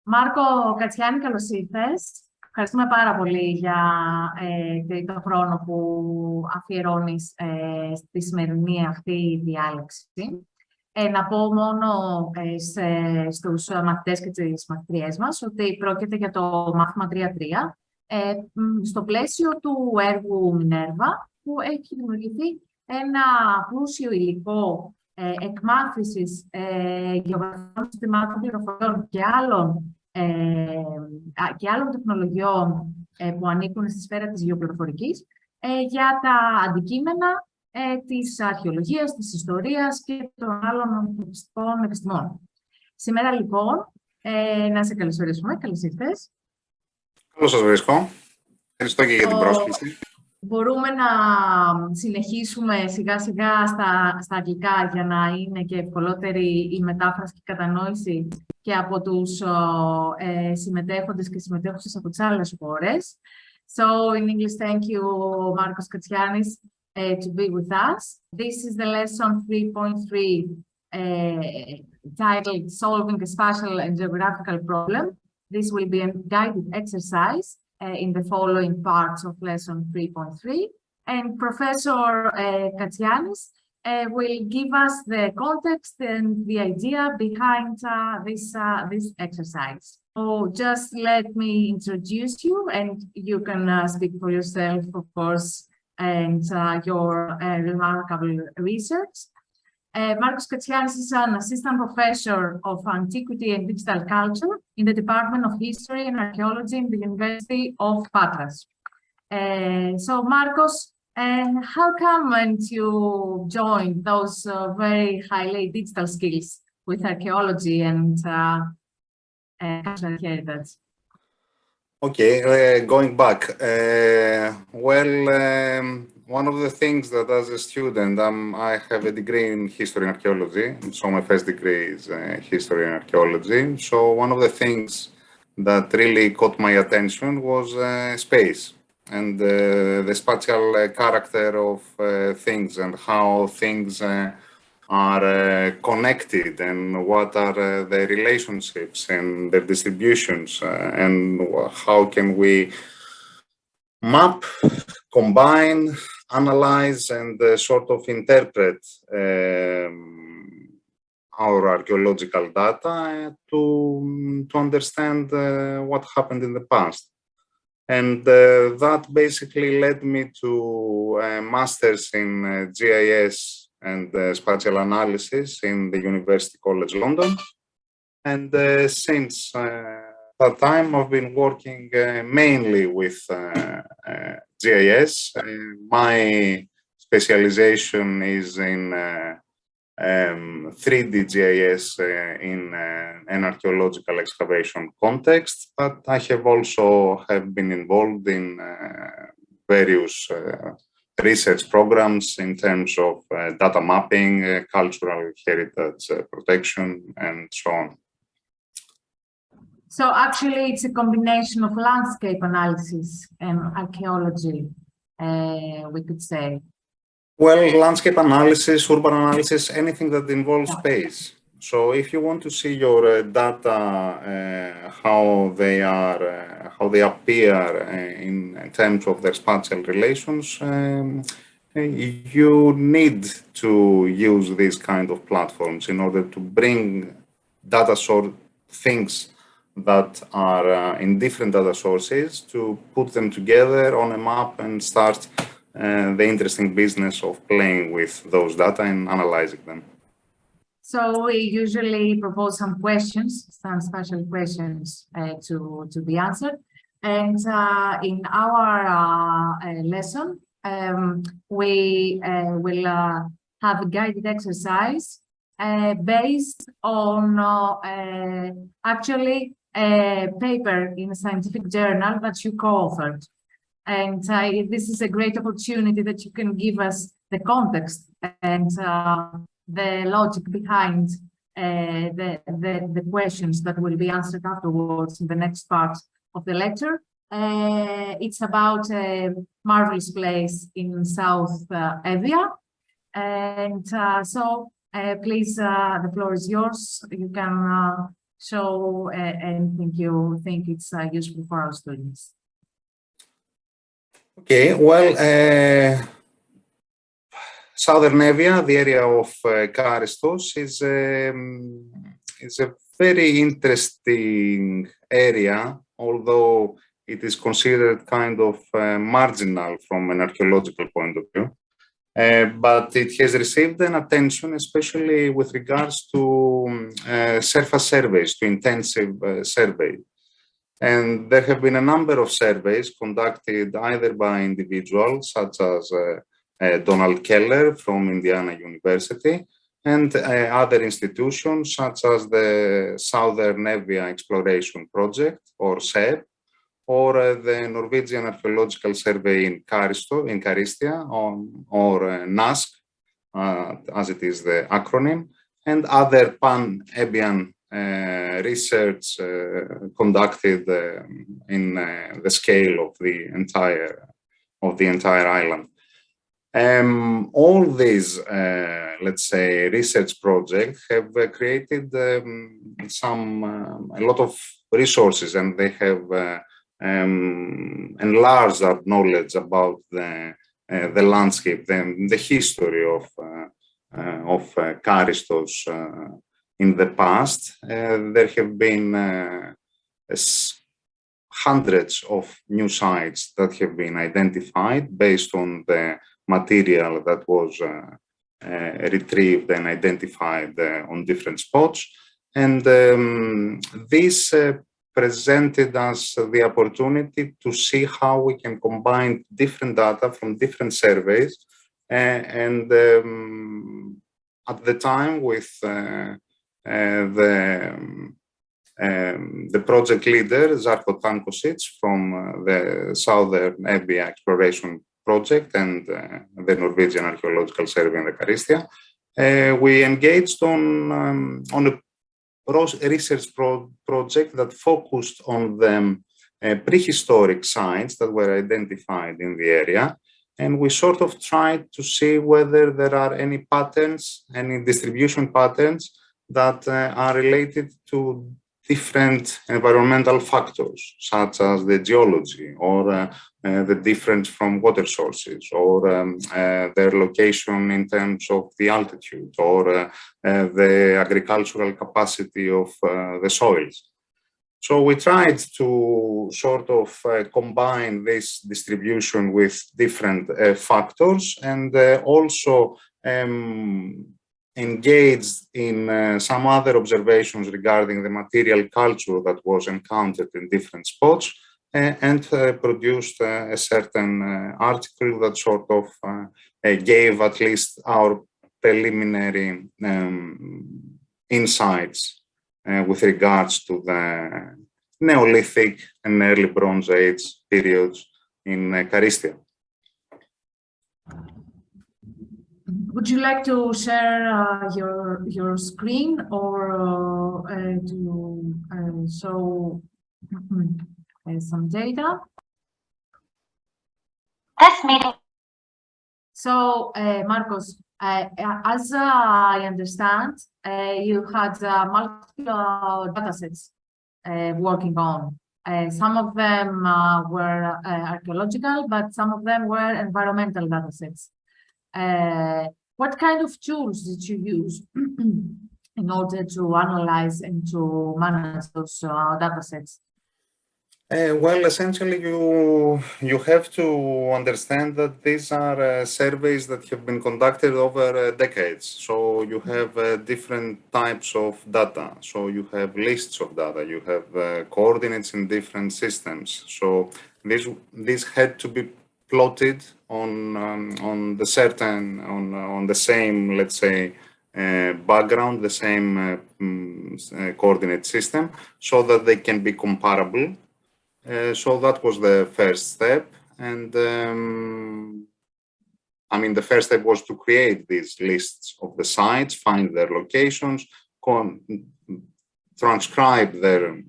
Μάρκο Κατσιάνη, καλώς ήρθες. Ευχαριστούμε πάρα πολύ για τον χρόνο που αφιερώνεις στη σημερινή αυτή διάλεξη. Να πω μόνο στους μαθητές και τις μαθητριές μας ότι πρόκειται για το μάθημα 3.3 στο πλαίσιο του έργου MINERVA, που έχει δημιουργηθεί ένα πλούσιο υλικό εκμάθησης γεωγραφικών συστημάτων πληροφοριών και άλλων τεχνολογιών που ανήκουν στη σφαίρα της γεωπληροφορικής για τα αντικείμενα της αρχαιολογίας, της ιστορίας και των άλλων ανθρωπιστικών επιστημών. Σήμερα, λοιπόν, να σε καλωσορίσουμε. Καλώς ήρθες. Καλώς σας βρίσκω. Ευχαριστώ και για την πρόσκληση. Μπορούμε να συνεχίσουμε σιγά-σιγά στα αγγλικά για να είναι και ευκολότερη η μετάφραση και η κατανόηση και από τους συμμετέχοντες και συμμετέχουσες από τις άλλες χώρες. So, in English, thank you, Marcos Katsianis, to be with us. This is the lesson 3.3 titled Solving a Spatial and Geographical Problem. This will be a guided exercise in the following parts of lesson 3.3, and Professor Katsianis will give us the context and the idea behind this exercise. So just let me introduce you, and you can speak for yourself, of course, and your remarkable research. Marcos Katsianis is an assistant professor of antiquity and digital culture in the Department of History and Archaeology in the University of Patras. So, Marcos, how come you joined those very highly digital skills with archaeology and cultural heritage? Okay, going back. One of the things that as a student, I have a degree in history and archaeology. So my first degree is history and archaeology. So one of the things that really caught my attention was space and the spatial character of things and how things are connected and what are the relationships and their distributions and how can we map, combine, analyze and sort of interpret our archaeological data to understand what happened in the past. And that basically led me to a master's in GIS and spatial analysis in the University College London. And since that time, I've been working mainly with GIS. My specialization is in 3D GIS in an archaeological excavation context, but I have also been involved in various research programs in terms of data mapping, cultural heritage protection, and so on. So actually, it's a combination of landscape analysis and archaeology, we could say. Well, landscape analysis, urban analysis, anything that involves space. So if you want to see your data, how they appear in terms of their spatial relations, you need to use these kind of platforms in order to bring data source things that are in different data sources, to put them together on a map and start the interesting business of playing with those data and analyzing them. So we usually propose some questions, some special questions to be answered. And in our lesson, we will have a guided exercise based on actually a paper in a scientific journal that you co-authored. And this is a great opportunity that you can give us the context and the logic behind the questions that will be answered afterwards in the next part of the lecture. It's about a marvelous place in South Euboea. And so please, the floor is yours. You can So, and think it's useful for our students. Okay, well, Southern Euboea, the area of Karystos, is a very interesting area, although it is considered kind of marginal from an archaeological point of view. But it has received an attention, especially with regards to surface surveys, to intensive surveys. And there have been a number of surveys conducted either by individuals, such as Donald Keller from Indiana University, and other institutions, such as the Southern Euboea Exploration Project, or SEP, or the Norwegian Archaeological Survey in Karystia, or NASK, as it is the acronym, and other pan-Euboean research conducted in the scale of the entire island. All these, let's say, research projects have created a lot of resources, and they have enlarged our knowledge about the landscape, the history of Karystos in the past. There have been hundreds of new sites that have been identified based on the material that was retrieved and identified on different spots. And this presented us the opportunity to see how we can combine different data from different surveys. And at the time, with the project leader, Zarko Tankosic, from the Southern Euboea Exploration Project and the Norwegian Archaeological Survey in the Karystia, we engaged on a research project that focused on the prehistoric sites that were identified in the area. And we sort of tried to see whether there are any patterns, any distribution patterns that are related to different environmental factors, such as the geology, or the difference from water sources, or their location in terms of the altitude, or the agricultural capacity of the soils. So we tried to sort of combine this distribution with different factors, and also engaged in some other observations regarding the material culture that was encountered in different spots, and produced a certain article that sort of gave at least our preliminary insights with regards to the Neolithic and early Bronze Age periods in Karystia. Would you like to share your screen, or to show some data? This meeting. So, Marcos, as I understand, you had multiple datasets working on. Some of them were archaeological, but some of them were environmental datasets. What kind of tools did you use in order to analyze and to manage those datasets? Well, essentially, you have to understand that these are surveys that have been conducted over decades. So you have different types of data. So you have lists of data. You have coordinates in different systems. So these had to be plotted on the same, let's say, background, the same coordinate system, so that they can be comparable. So that was the first step, and I mean, the first step was to create these lists of the sites, find their locations, transcribe their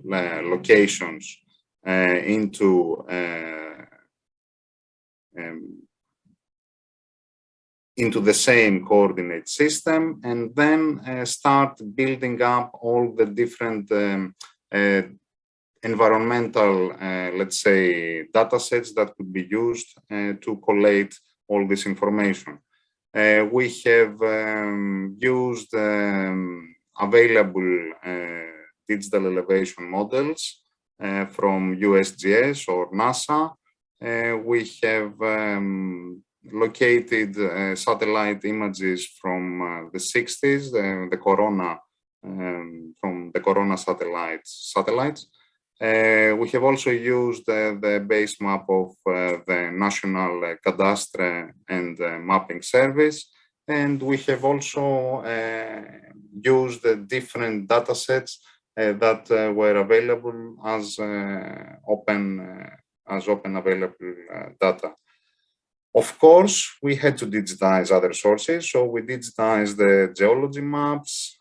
locations into into the same coordinate system, and then start building up all the different environmental, let's say, data sets that could be used to collate all this information. We have used available digital elevation models from USGS or NASA. We have located satellite images from the 60s, the Corona, from the Corona satellites. We have also used the base map of the National Cadastre and Mapping Service, and we have also used the different data sets that were available as open available data. Of course, we had to digitize other sources, so we digitized the geology maps.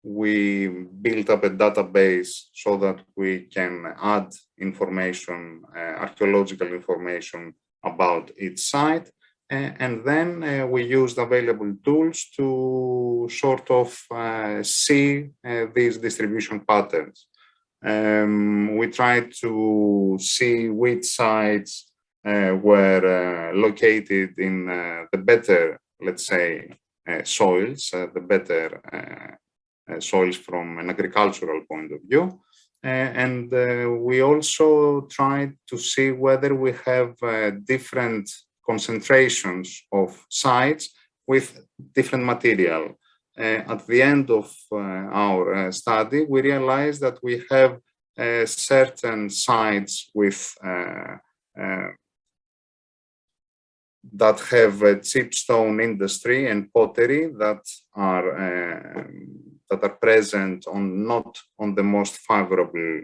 We built up a database so that we can add information, archaeological information about each site. And then we used available tools to sort of see these distribution patterns. We tried to see which sites were located in the better, let's say, soils, the better soils from an agricultural point of view. And we also tried to see whether we have different concentrations of sites with different material. At the end of our study, we realized that we have certain sites with that have a chipstone industry and pottery that are present on not on the most favorable,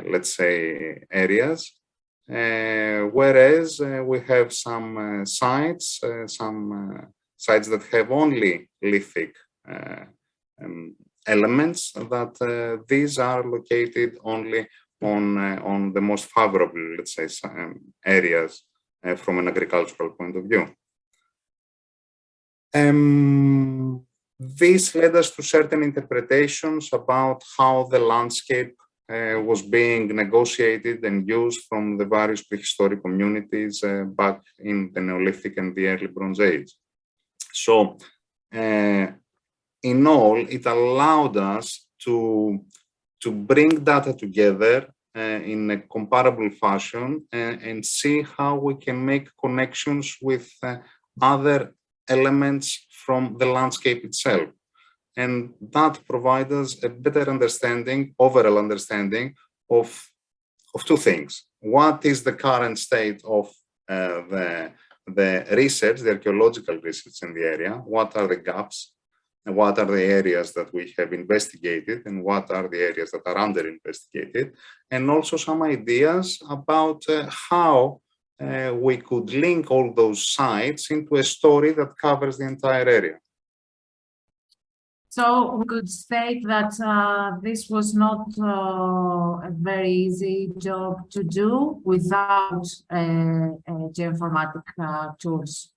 let's say, areas. Whereas we have some sites that have only lithic elements, that these are located only on the most favorable, let's say, areas from an agricultural point of view. This led us to certain interpretations about how the landscape was being negotiated and used from the various prehistoric communities back in the Neolithic and the early Bronze Age. So, in all, it allowed us to bring data together in a comparable fashion and see how we can make connections with other elements from the landscape itself. And that provides us a better understanding, overall understanding of two things. What is the current state of the research, the archaeological research in the area? What are the gaps? And what are the areas that we have investigated? And what are the areas that are under investigated? And also some ideas about how we could link all those sites into a story that covers the entire area. So we could state that this was not a very easy job to do without geoinformatic tools.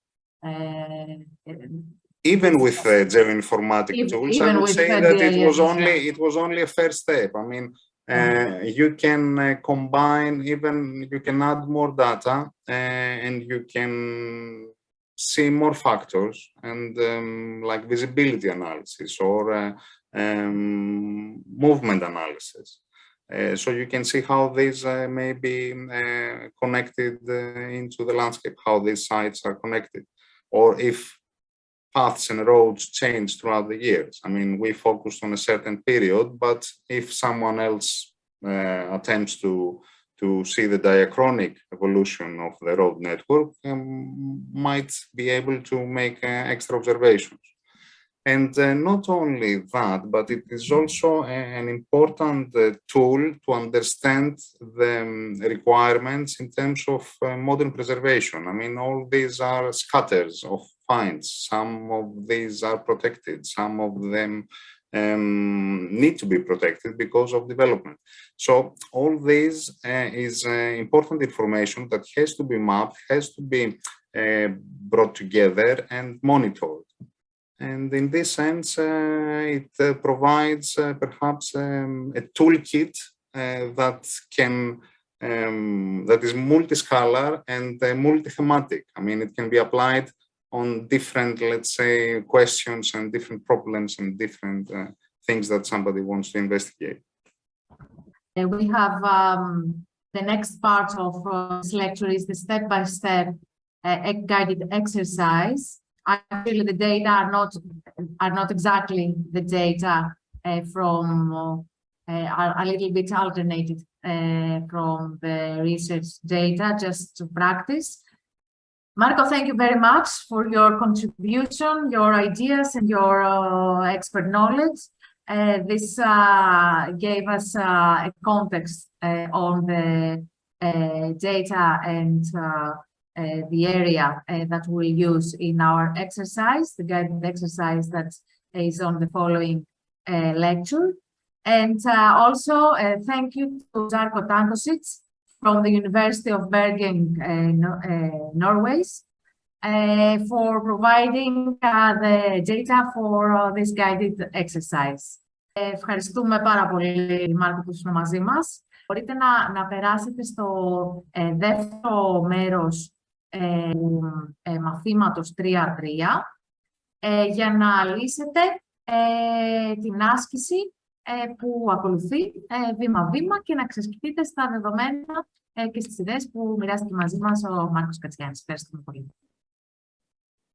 Even with geoinformatic tools, I would say that it was only a first step. I mean, you can combine, you can add more data, and you can see more factors, and like visibility analysis or movement analysis. So you can see how these may be connected into the landscape, how these sites are connected, or if paths and roads change throughout the years. I mean, we focused on a certain period, but if someone else attempts to see the diachronic evolution of the road network, might be able to make extra observations. And not only that, but it is also an important tool to understand the requirements in terms of modern preservation. I mean, all these are scatters of finds. Some of these are protected. Some of them need to be protected because of development. So all this is important information that has to be mapped, has to be brought together and monitored. And in this sense, it provides perhaps a toolkit that can that is multiscalar and multi-thematic. I mean, it can be applied on different, let's say, questions and different problems and different things that somebody wants to investigate. We have the next part of this lecture is the step-by-step guided exercise. Actually, the data are not exactly the data from are a little bit alternated from the research data, just to practice. Marco, thank you very much for your contribution, your ideas, and your expert knowledge. This gave us a context on the data and the area that we'll use in our exercise, the guided exercise that is on the following lecture. And also, thank you to Žarko Tankosic from the University of Bergen, Norway, for providing the data for this guided exercise. Ευχαριστούμε πάρα πολύ, Μάρκο, που ήσουν μαζί μας. Μπορείτε να περάσετε στο δεύτερο μέρος μαθήματος 3-3 για να λύσετε την άσκηση που ακολουθεί βήμα-βήμα και να ξεσκεφτείτε στα δεδομένα και στις ιδέες που μοιράστηκε μαζί μας ο Μάρκος Κατσιάνης. Ευχαριστούμε πολύ.